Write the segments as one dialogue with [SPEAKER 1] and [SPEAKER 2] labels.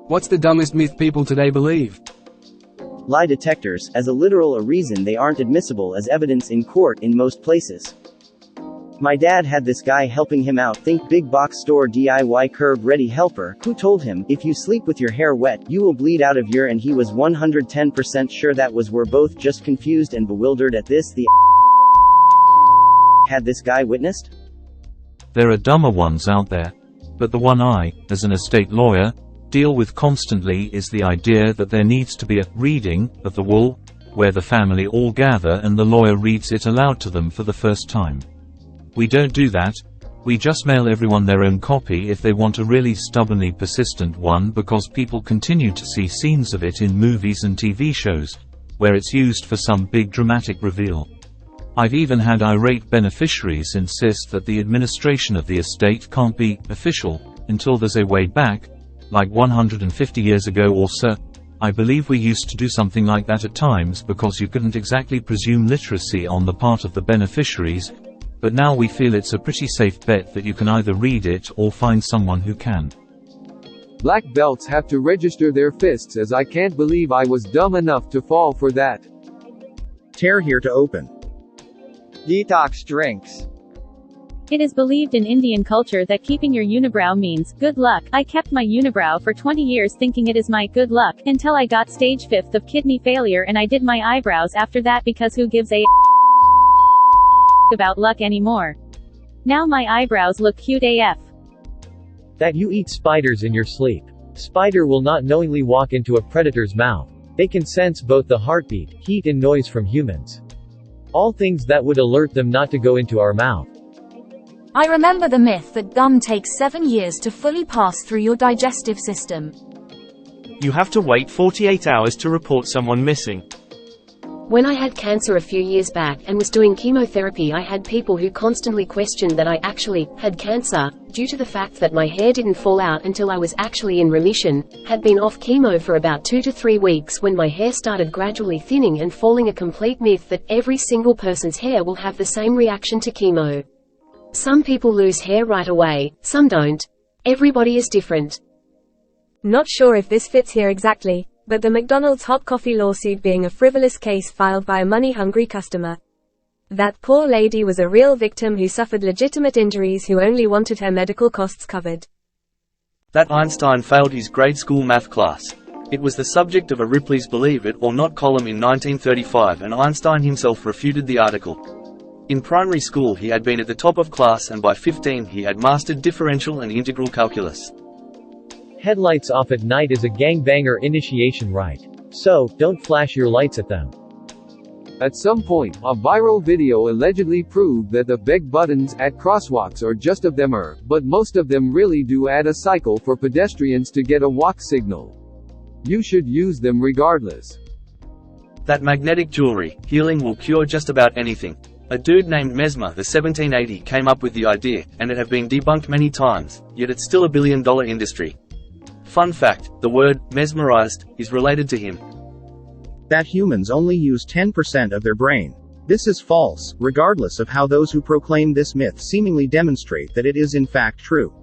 [SPEAKER 1] What's the dumbest myth people today believe?
[SPEAKER 2] Lie detectors, as a literal reason they aren't admissible as evidence in court in most places. My dad had this guy helping him out, think big box store DIY curb ready helper, who told him, if you sleep with your hair wet, you will bleed out of your, and he was 110% sure that was. We're both just confused and bewildered at this. The had this guy witnessed?
[SPEAKER 3] There are dumber ones out there. But the one I, as an estate lawyer, deal with constantly is the idea that there needs to be a reading of the will, where the family all gather and the lawyer reads it aloud to them for the first time. We don't do that. We just mail everyone their own copy if they want a really stubbornly persistent one, because people continue to see scenes of it in movies and TV shows, where it's used for some big dramatic reveal. I've even had irate beneficiaries insist that the administration of the estate can't be official until there's a way back, like 150 years ago or so. I believe we used to do something like that at times because you couldn't exactly presume literacy on the part of the beneficiaries, but now we feel it's a pretty safe bet that you can either read it or find someone who can.
[SPEAKER 1] Black belts have to register their fists, as I can't believe I was dumb enough to fall for that.
[SPEAKER 4] Tear here to open.
[SPEAKER 5] Detox drinks.
[SPEAKER 6] It is believed in Indian culture that keeping your unibrow means good luck. I kept my unibrow for 20 years thinking it is my good luck, until I got stage 5 of kidney failure and I did my eyebrows after that, because who gives a about luck anymore? Now my eyebrows look cute AF.
[SPEAKER 7] That you eat spiders in your sleep. Spider will not knowingly walk into a predator's mouth. They can sense both the heartbeat, heat and noise from humans. All things that would alert them not to go into our mouth.
[SPEAKER 8] I remember the myth that gum takes 7 years to fully pass through your digestive system.
[SPEAKER 9] You have to wait 48 hours to report someone missing.
[SPEAKER 10] When I had cancer a few years back and was doing chemotherapy, I had people who constantly questioned that I actually had cancer, due to the fact that my hair didn't fall out until I was actually in remission, had been off chemo for about 2 to 3 weeks when my hair started gradually thinning and falling. A complete myth that every single person's hair will have the same reaction to chemo. Some people lose hair right away, some don't. Everybody is different.
[SPEAKER 11] Not sure if this fits here exactly, but the McDonald's hot coffee lawsuit being a frivolous case filed by a money-hungry customer. That poor lady was a real victim who suffered legitimate injuries, who only wanted her medical costs covered.
[SPEAKER 9] That Einstein failed his grade school math class. It was the subject of a Ripley's Believe It or Not column in 1935, and Einstein himself refuted the article. In primary school he had been at the top of class, and by 15 he had mastered differential and integral calculus.
[SPEAKER 7] Headlights off at night is a gangbanger initiation rite. So, don't flash your lights at them.
[SPEAKER 1] At some point, a viral video allegedly proved that the big buttons at crosswalks are just of them are, but most of them really do add a cycle for pedestrians to get a walk signal. You should use them regardless.
[SPEAKER 9] That magnetic jewelry, healing will cure just about anything. A dude named Mesmer the 1780 came up with the idea, and it have been debunked many times, yet it's still a billion-dollar industry. Fun fact, the word, mesmerized, is related to him.
[SPEAKER 4] That humans only use 10% of their brain. This is false, regardless of how those who proclaim this myth seemingly demonstrate that it is in fact true.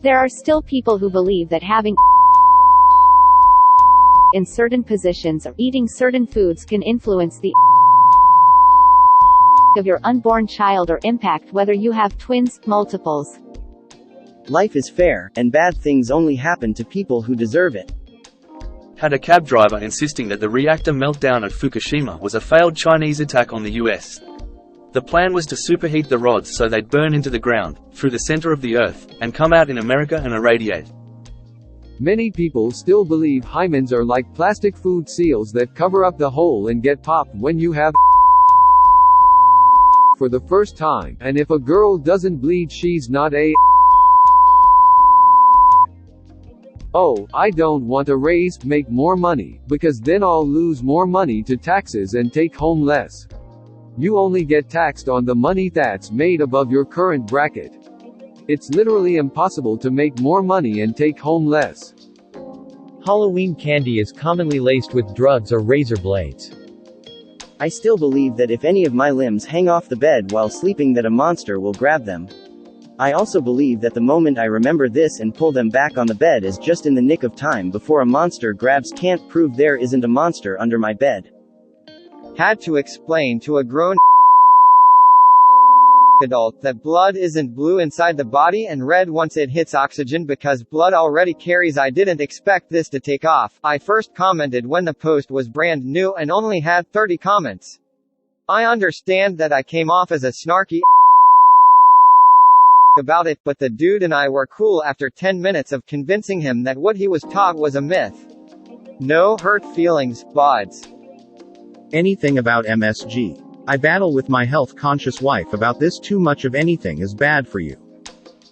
[SPEAKER 12] There are still people who believe that having in certain positions or eating certain foods can influence the of your unborn child or impact whether you have twins, multiples.
[SPEAKER 2] Life is fair, and bad things only happen to people who deserve it.
[SPEAKER 9] Had a cab driver insisting that the reactor meltdown at Fukushima was a failed Chinese attack on the US. The plan was to superheat the rods so they'd burn into the ground, through the center of the Earth, and come out in America and irradiate.
[SPEAKER 1] Many people still believe hymens are like plastic food seals that cover up the hole and get popped when you have for the first time, and if a girl doesn't bleed she's not a oh, I don't want to raise, make more money, because then I'll lose more money to taxes and take home less. You only get taxed on the money that's made above your current bracket. It's literally impossible to make more money and take home less.
[SPEAKER 7] Halloween candy is commonly laced with drugs or razor blades.
[SPEAKER 2] I still believe that if any of my limbs hang off the bed while sleeping that a monster will grab them. I also believe that the moment I remember this and pull them back on the bed is just in the nick of time before a monster grabs. Can't prove there isn't a monster under my bed.
[SPEAKER 5] Had to explain to a grown adult that blood isn't blue inside the body and red once it hits oxygen because blood already carries. I didn't expect this to take off. I first commented when the post was brand new and only had 30 comments. I understand that I came off as a snarky about it, but the dude and I were cool after 10 minutes of convincing him that what he was taught was a myth. No hurt feelings, buds.
[SPEAKER 4] Anything about MSG. I battle with my health-conscious wife about this. Too much of anything is bad for you.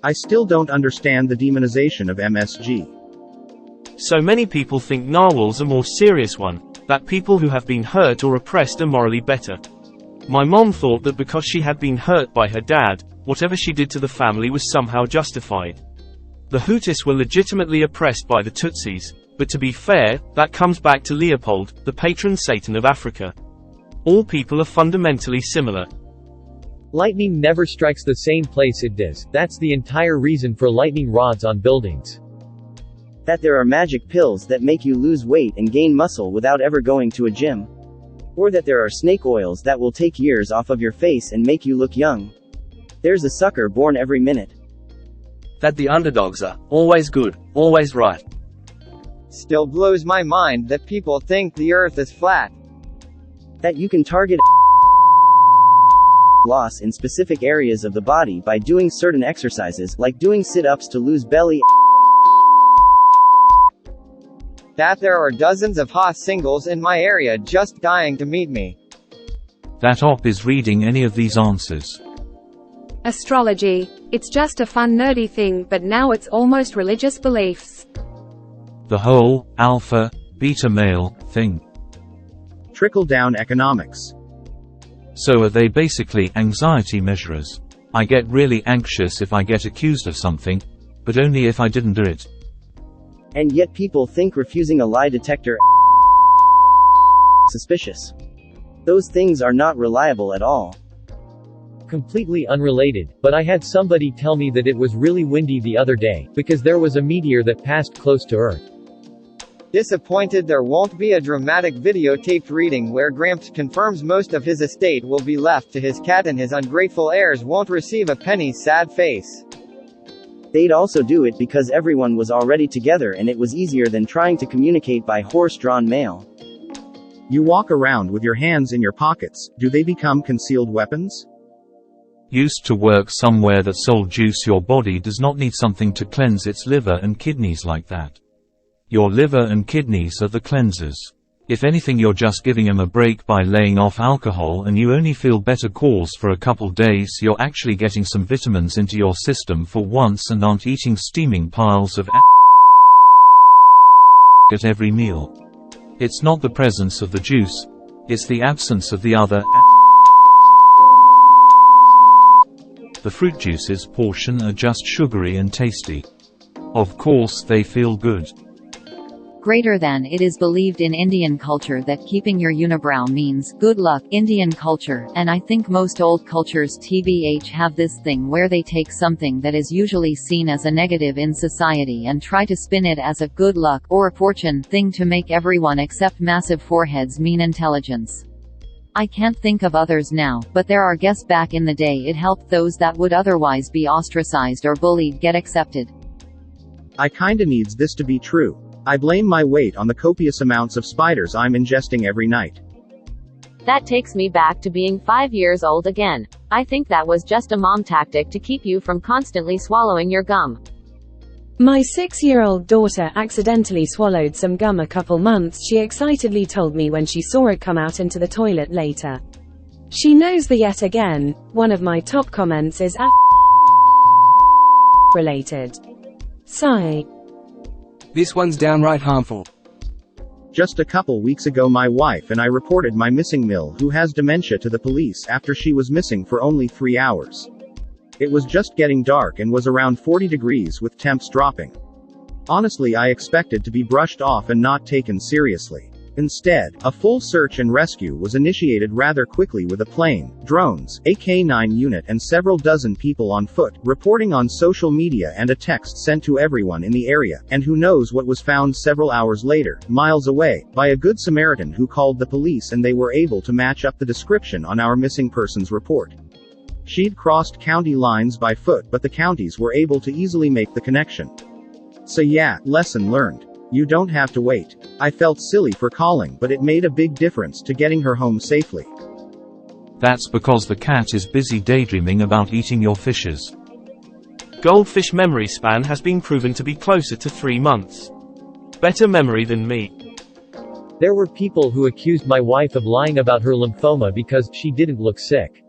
[SPEAKER 4] I still don't understand the demonization of MSG.
[SPEAKER 13] So many people think narwhal's a more serious one, that people who have been hurt or oppressed are morally better. My mom thought that because she had been hurt by her dad, whatever she did to the family was somehow justified. The Hutus were legitimately oppressed by the Tutsis, but to be fair, that comes back to Leopold, the patron Satan of Africa. All people are fundamentally similar.
[SPEAKER 7] Lightning never strikes the same place it does. That's the entire reason for lightning rods on buildings.
[SPEAKER 2] That there are magic pills that make you lose weight and gain muscle without ever going to a gym. Or that there are snake oils that will take years off of your face and make you look young. There's a sucker born every minute.
[SPEAKER 9] That the underdogs are always good, always right.
[SPEAKER 5] Still blows my mind that people think the earth is flat.
[SPEAKER 2] That you can target loss in specific areas of the body by doing certain exercises, like doing sit-ups to lose belly.
[SPEAKER 5] That there are dozens of hot singles in my area just dying to meet me.
[SPEAKER 3] That op is reading any of these answers.
[SPEAKER 14] Astrology. It's just a fun nerdy thing, but now it's almost religious beliefs.
[SPEAKER 3] The whole alpha, beta male thing.
[SPEAKER 4] Trickle-down economics.
[SPEAKER 3] So are they basically anxiety measurers? I get really anxious if I get accused of something, but only if I didn't do it.
[SPEAKER 2] And yet people think refusing a lie detector suspicious. Those things are not reliable at all.
[SPEAKER 7] Completely unrelated, but I had somebody tell me that it was really windy the other day, because there was a meteor that passed close to Earth.
[SPEAKER 5] Disappointed there won't be a dramatic videotaped reading where Gramps confirms most of his estate will be left to his cat and his ungrateful heirs won't receive a penny. Sad face.
[SPEAKER 2] They'd also do it because everyone was already together and it was easier than trying to communicate by horse-drawn mail.
[SPEAKER 4] You walk around with your hands in your pockets. Do they become concealed weapons?
[SPEAKER 3] Used to work somewhere that sold juice. Your body does not need something to cleanse its liver and kidneys like that. Your liver and kidneys are the cleansers. If anything, you're just giving them a break by laying off alcohol and you only feel better calls for a couple days. You're actually getting some vitamins into your system for once and aren't eating steaming piles of at every meal. It's not the presence of the juice, it's the absence of the other. The fruit juices portion are just sugary and tasty. Of course they feel good.
[SPEAKER 12] Greater than. It is believed in Indian culture that keeping your unibrow means good luck. Indian culture, and I think most old cultures tbh have this thing where they take something that is usually seen as a negative in society and try to spin it as a good luck or a fortune thing to make everyone accept massive foreheads mean intelligence. I can't think of others now, but there are guess back in the day it helped those that would otherwise be ostracized or bullied get accepted.
[SPEAKER 4] I kinda needs this to be true. I blame my weight on the copious amounts of spiders I'm ingesting every night.
[SPEAKER 15] That takes me back to being 5 years old again. I think that was just a mom tactic to keep you from constantly swallowing your gum.
[SPEAKER 11] My 6-year-old daughter accidentally swallowed some gum a couple months. She excitedly told me when she saw it come out into the toilet later. She knows the yet again. One of my top comments is related. Sigh.
[SPEAKER 16] This one's downright harmful.
[SPEAKER 4] Just a couple weeks ago my wife and I reported my missing Mill, who has dementia, to the police after she was missing for only 3 hours. It was just getting dark and was around 40 degrees with temps dropping. Honestly, I expected to be brushed off and not taken seriously. Instead, a full search and rescue was initiated rather quickly with a plane, drones, a K-9 unit and several dozen people on foot, reporting on social media and a text sent to everyone in the area, and who knows what was found several hours later, miles away, by a good Samaritan who called the police and they were able to match up the description on our missing persons report. She'd crossed county lines by foot but the counties were able to easily make the connection. So yeah, lesson learned. You don't have to wait. I felt silly for calling but it made a big difference to getting her home safely.
[SPEAKER 3] That's because the cat is busy daydreaming about eating your fishes.
[SPEAKER 13] Goldfish memory span has been proven to be closer to 3 months. Better memory than me.
[SPEAKER 7] There were people who accused my wife of lying about her lymphoma because she didn't look sick.